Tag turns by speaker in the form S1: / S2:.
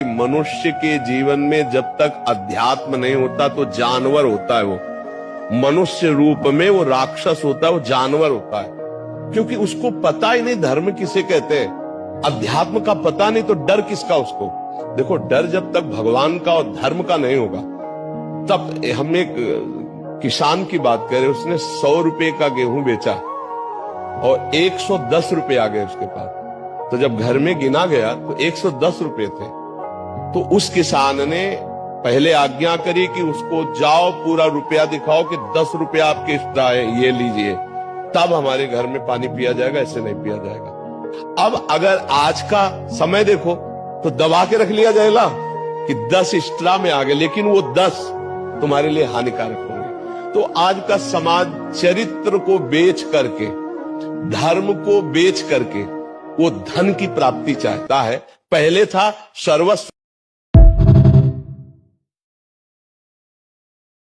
S1: मनुष्य के जीवन में जब तक अध्यात्म नहीं होता तो जानवर होता है। वो मनुष्य रूप में वो राक्षस होता है, वो जानवर होता है, क्योंकि उसको पता ही नहीं धर्म किसे कहते हैं। अध्यात्म का पता नहीं तो डर किसका उसको। देखो, डर जब तक भगवान का और धर्म का नहीं होगा तब। हम एक किसान की बात करें, उसने 100 रुपए का गेहूं बेचा और 110 रुपए आ गए उसके पास। तो जब घर में गिना गया तो 110 रुपए थे। तो उस किसान ने पहले आज्ञा करी कि उसको जाओ पूरा रुपया दिखाओ कि 10 रुपया आपके एक्स्ट्रा है, ये लीजिए, तब हमारे घर में पानी पिया जाएगा, ऐसे नहीं पिया जाएगा। अब अगर आज का समय देखो तो दबा के रख लिया जाएगा कि 10 एक्स्ट्रा में आ गए, लेकिन वो 10 तुम्हारे लिए हानिकारक होंगे। तो आज का समाज चरित्र को बेच करके, धर्म को बेच करके वो धन की प्राप्ति चाहता है। पहले था सर्वस्व